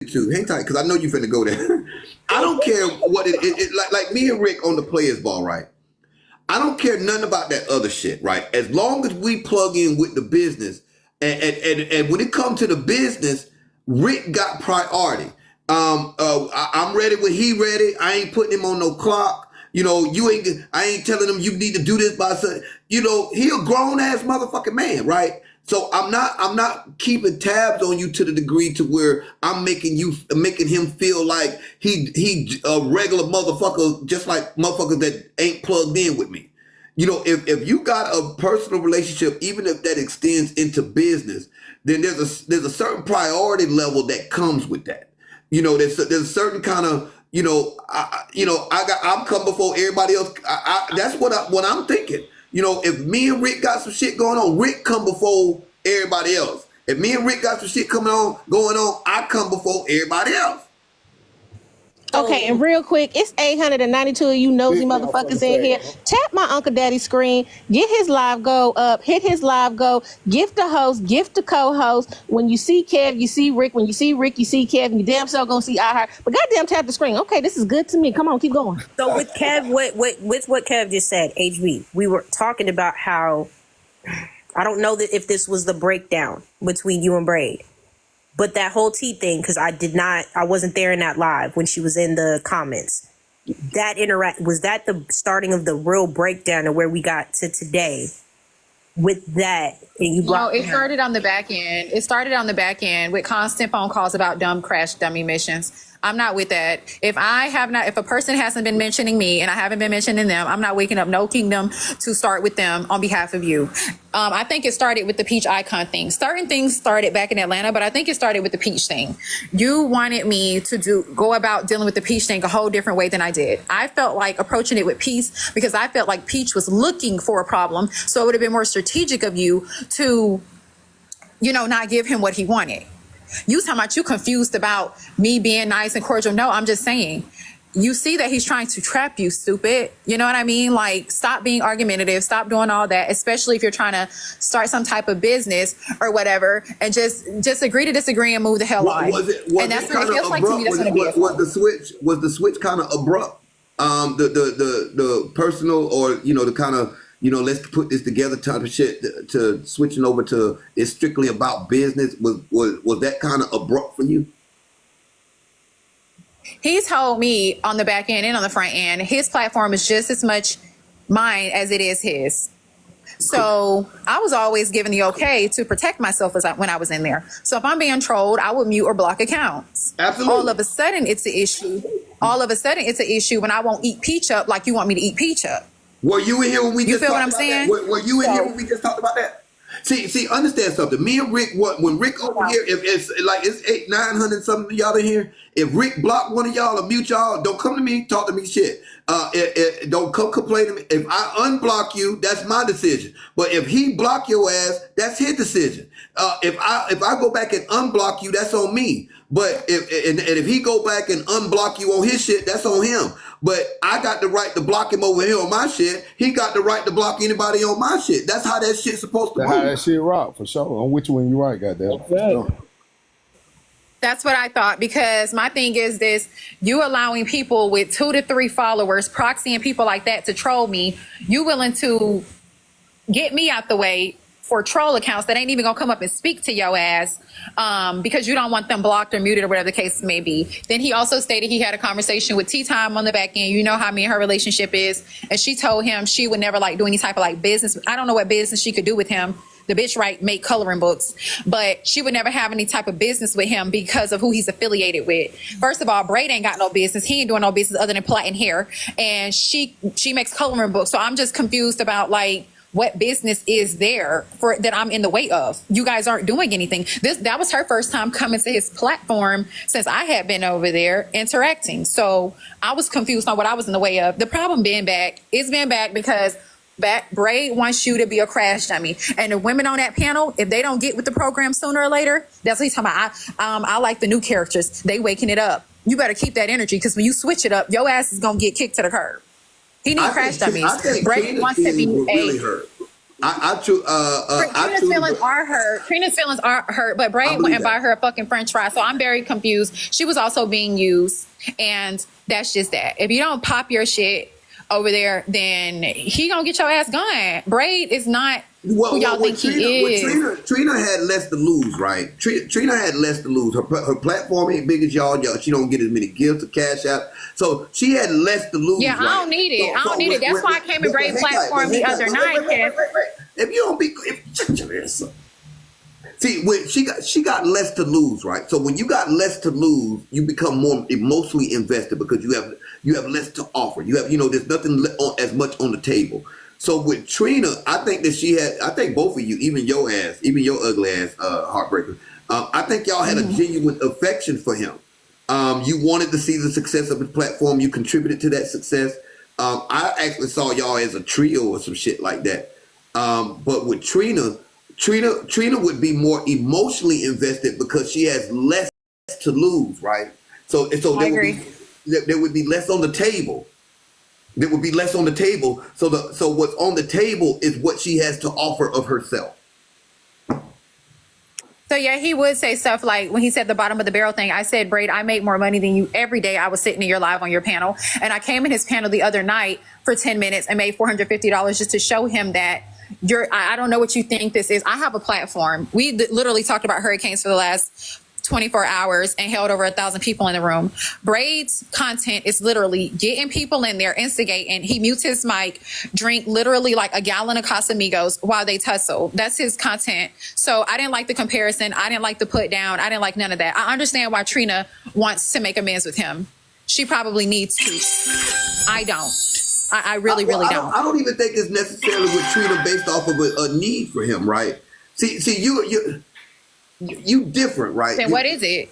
too. Hang tight, because I know you finna go there. I don't care what like me and Rick on the players ball, right? I don't care nothing about that other shit, right? As long as we plug in with the business, and when it comes to the business, Rick got priority. I'm ready when he ready. I ain't putting him on no clock. You know, I ain't telling him you need to do this by Sunday. You know, he a grown ass motherfucking man, right? So I'm not keeping tabs on you to the degree to where I'm making him feel like he a regular motherfucker, just like motherfuckers that ain't plugged in with me. You know, if you got a personal relationship, even if that extends into business, then there's a certain priority level that comes with that. You know, there's a certain kind of, I'm come before everybody else. That's what I'm thinking. You know, if me and Rick got some shit going on, Rick come before everybody else. If me and Rick got some shit going on, I come before everybody else. Okay, and real quick, it's 892 of you nosy motherfuckers in here. Tap my Uncle Daddy screen, get his live goal up, hit his live goal, gift the host, gift the co-host. When you see Kev, you see Rick. When you see Rick, you see Kev, and you damn sure gonna see iHeart. But goddamn, tap the screen. Okay, this is good to me. Come on, keep going. So with Kev, with what Kev just said, HB, we were talking about how, I don't know that if this was the breakdown between you and Braid. But that whole T thing, because I wasn't there in that live when she was in the comments. Was that the starting of the real breakdown of where we got to today with that? And it started on the back end. It started on the back end with constant phone calls about dumb crash dummy missions. I'm not with that. If a person hasn't been mentioning me and I haven't been mentioning them, I'm not waking up no kingdom to start with them on behalf of you. I think it started with the peach icon thing. Certain things started back in Atlanta, but I think it started with the peach thing. You wanted me to go about dealing with the peach thing a whole different way than I did. I felt like approaching it with peace because I felt like Peach was looking for a problem. So it would have been more strategic of you to, not give him what he wanted. You talking about you confused about me being nice and cordial. No, I'm just saying. You see that he's trying to trap you, stupid. You know what I mean? Like, stop being argumentative. Stop doing all that, especially if you're trying to start some type of business or whatever, and just agree to disagree and move the hell on. And that's what it feels like to me. That's what it is. Was the switch kind of abrupt? The personal or, the kind of, let's put this together type of shit to switching over to it's strictly about business. Was that kind of abrupt for you? He's told me on the back end and on the front end, his platform is just as much mine as it is his. So I was always given the okay to protect myself when I was in there. So if I'm being trolled, I would mute or block accounts. Absolutely. All of a sudden, it's an issue when I won't eat Peach up like you want me to eat Peach up. Were you in here when we just talked about that? Were you in here when we just talked about that? See, understand something. Me and Rick, when Rick over here, if it's like it's 800-900 something of y'all in here, if Rick block one of y'all or mute y'all, don't come to me, talk to me shit. Don't come complain to me. If I unblock you, that's my decision. But if he block your ass, that's his decision. If I go back and unblock you, that's on me. But if he go back and unblock you on his shit, that's on him. But I got the right to block him over here on my shit. He got the right to block anybody on my shit. That's how that shit's supposed to That's move. how that shit rock, for sure. I'm with you when you're right, goddamn. Okay. That's what I thought, because my thing is this: you allowing people with 2 to 3 followers, proxying people like that to troll me. You willing to get me out the way for troll accounts that ain't even gonna come up and speak to your ass because you don't want them blocked or muted or whatever the case may be. Then he also stated he had a conversation with Tea Time on the back end. You know how me and her relationship is. And she told him she would never do any type of business. I don't know what business she could do with him. The bitch make coloring books, but she would never have any type of business with him because of who he's affiliated with. First of all, Braid ain't got no business. He ain't doing no business other than plaiting hair. And she makes coloring books. So I'm just confused about what business is there that I'm in the way of? You guys aren't doing anything. That was her first time coming to his platform since I had been over there interacting. So I was confused on what I was in the way of. The problem being back because Braid wants you to be a crash dummy. And the women on that panel, if they don't get with the program sooner or later, that's what he's talking about. I like the new characters. They waking it up. You better keep that energy, because when you switch it up, your ass is going to get kicked to the curb. He needs crash dummies. Braid wants to be really hurt. I Trina's feelings are hurt. Trina's feelings are hurt, but I Braid went believe and that. buy her a fucking French fry. So I'm very confused. She was also being used, and that's just that. If you don't pop your shit over there, then he gonna get your ass gone. Braid is not who y'all think he is. Trina had less to lose, right? Trina had less to lose. Her platform ain't big as y'all. She don't get as many gifts or cash out. So she had less to lose. Yeah, right? I don't need it. I don't need it. That's why I came in Braid platform the other night. If you don't be, shut your ass up. See, when she got less to lose, right? So when you got less to lose, you become more emotionally invested because you have less to offer. You have, there's nothing as much on the table. So with Trina, I think that I think both of you, even your ugly ass, heartbreaker, I think y'all had a genuine affection for him. You wanted to see the success of his platform. You contributed to that success. I actually saw y'all as a trio or some shit like that. But with Trina would be more emotionally invested because she has less to lose, right? So I agree. There would be less on the table. There would be less on the table. So what's on the table is what she has to offer of herself. So yeah, he would say stuff like when he said the bottom of the barrel thing, I said, Braid, I make more money than you every day. I was sitting in your live on your panel. And I came in his panel the other night for 10 minutes and made $450 just to show him that I don't know what you think this is. I have a platform. We literally talked about hurricanes for the last 24 hours and held over 1,000 people in the room. Braid's content is literally getting people in there, instigating. He mutes his mic, drink literally like a gallon of Casamigos while they tussle. That's his content. So I didn't like the comparison. I didn't like the put down. I didn't like none of that. I understand why Trina wants to make amends with him. She probably needs to. I don't. I really don't. I don't even think it's necessarily with Trina based off of a need for him, right? See, you different, right? Then what is it?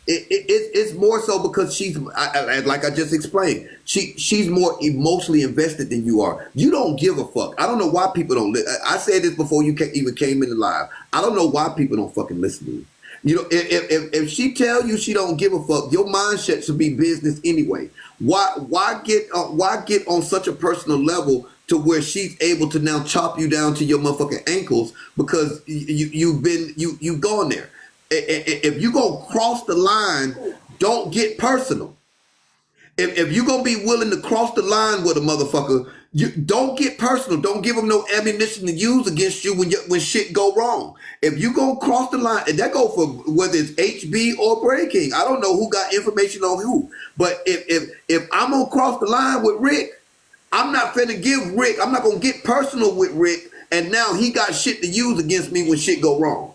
It's more so because she's like I just explained. She's more emotionally invested than you are. You don't give a fuck. I don't know why people don't. I said this before you even came in the live. I don't know why people don't fucking listen to you. If she tell you she don't give a fuck, your mindset should be business anyway. Why get on such a personal level to where she's able to now chop you down to your motherfucking ankles because you've gone there. If you gonna cross the line, don't get personal. If you're gonna be willing to cross the line with a motherfucker, you don't get personal. Don't give them no ammunition to use against you when shit go wrong. If you gonna cross the line, and that go for whether it's HB or Braid King. I don't know who got information on who, but if I'm gonna cross the line with Rick, I'm not gonna get personal with Rick, and now he got shit to use against me when shit go wrong.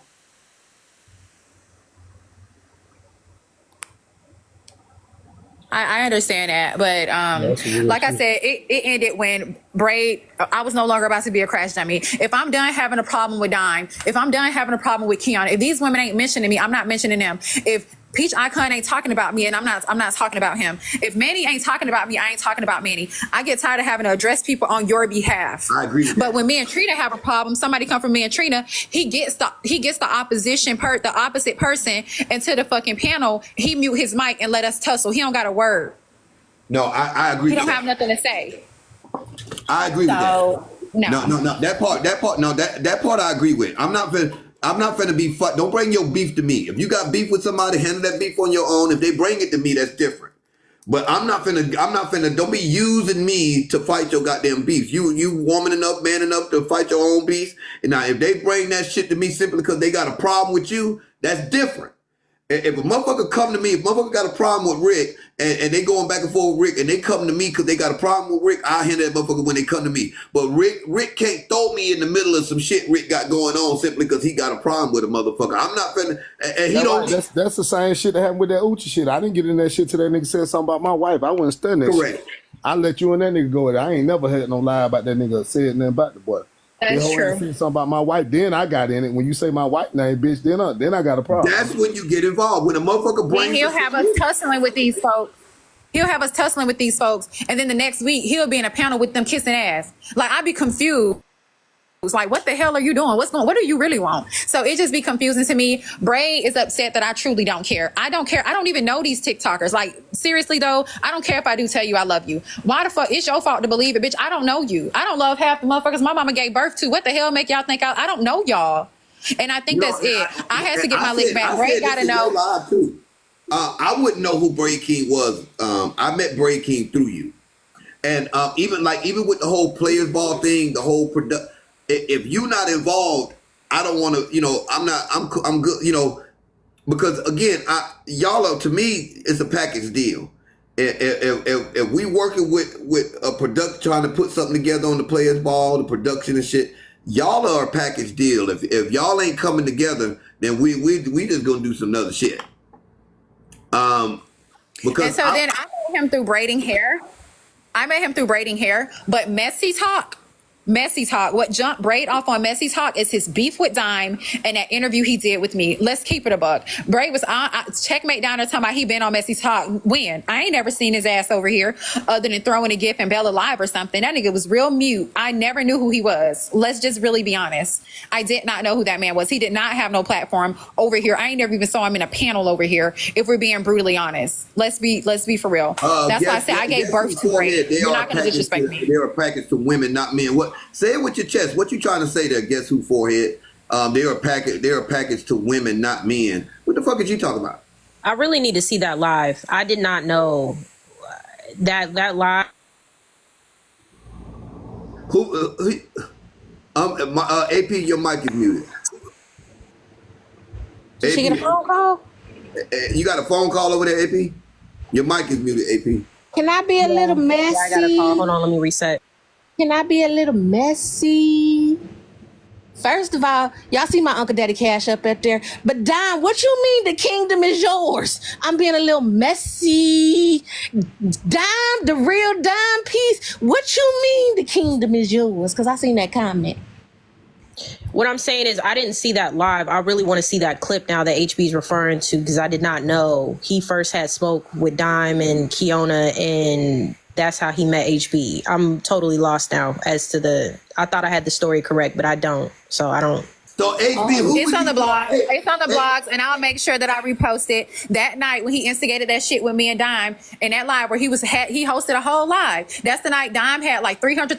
I understand that, but like I said, it ended when Braid, I was no longer about to be a crash dummy. If I'm done having a problem with Dime, if I'm done having a problem with Keon, if these women ain't mentioning me, I'm not mentioning them. If Peach Icon ain't talking about me, and I'm not talking about him. If Manny ain't talking about me, I ain't talking about Manny. I get tired of having to address people on your behalf. I agree. But when me and Trina have a problem, somebody come from me and Trina, he gets the the opposite person into the fucking panel. He mute his mic and let us tussle. He don't got a word. No, I agree. He don't have nothing to say. I agree with that. No. That part I agree with. I'm not finna be fuck. Don't bring your beef to me. If you got beef with somebody, handle that beef on your own. If they bring it to me, that's different. But I'm not finna. Don't be using me to fight your goddamn beef. You woman enough, man enough to fight your own beef. And now if they bring that shit to me simply because they got a problem with you, that's different. If a motherfucker come to me, if a motherfucker got a problem with Rick, and they going back and forth with Rick, and they come to me because they got a problem with Rick, I'll handle that motherfucker when they come to me. But Rick can't throw me in the middle of some shit Rick got going on simply because he got a problem with a motherfucker. I'm not finna, and he don't. That's the same shit that happened with that Uchi shit. I didn't get in that shit till that nigga said something about my wife. I wasn't studying that Correct. shit. I let you and that nigga go with it. I ain't never had no lie about that nigga said nothing about the boy. That's true. Said something about my wife, then I got in it. When you say my wife name, bitch, then I got a problem. That's when you get involved. When a motherfucker brings, He'll have us tussling with these folks. And then the next week he'll be in a panel with them kissing ass. Like, I'd be confused. It's like, what the hell are you doing? What do you really want? So it just be confusing to me. Braid is upset that I truly don't care. I don't care. I don't even know these TikTokers. Like, seriously though, I don't care if I do tell you I love you. Why the fuck? It's your fault to believe it, bitch. I don't know you. I don't love half the motherfuckers my mama gave birth to. What the hell make y'all think I don't know y'all? And I think that's it. I had to get my lick back. Braid gotta know. Live too. I wouldn't know who Braid King was. I met Braid King through you. And even with the whole players ball thing, the whole product, if you're not involved, I don't want to, I'm good, because again, y'all are, to me, it's a package deal. If we working with a product trying to put something together on the players ball, the production and shit, y'all are a package deal. If y'all ain't coming together, then we just gonna do some other shit. Because and so then I met him through braiding hair. But Messy Talk. What jumped Braid off on Messy Talk is his beef with Dime and that interview he did with me. Let's keep it a buck. Braid was on checkmate down there talking about he been on Messy Talk. When? I ain't never seen his ass over here other than throwing a gif in Bella Live or something. That nigga was real mute. I never knew who he was. Let's just really be honest. I did not know who that man was. He did not have no platform over here. I ain't never even saw him in a panel over here, if we're being brutally honest. Let's be for real. That's why I said I gave birth to Braid. You're not going to disrespect me. They're a package to women, not men. What? Say it with your chest. What you trying to say there? Guess who, forehead? They're a package to women, not men. What the fuck is you talking about? I really need to see that live. I did not know that live. AP, your mic is muted. Did she get a phone call? You got a phone call over there, AP? Your mic is muted, AP. Can I be a little messy? Yeah, I got a call. Hold on, let me reset. Can I be a little messy? First of all, y'all see my Uncle Daddy Cash up there. But Dime, what you mean the kingdom is yours? I'm being a little messy. Dime, the real Dime piece. What you mean the kingdom is yours? Because I seen that comment. What I'm saying is I didn't see that live. I really want to see that clip now that HB's referring to, because I did not know he first had spoke with Dime and Kiona, and that's how he met HB. I'm totally lost now as to I thought I had the story correct, but I don't. So I don't. So HB, it's on the blog. It's on the blogs, and I'll make sure that I repost it. That night when he instigated that shit with me and Dime in that live where he hosted a whole live. That's the night Dime had like 300,000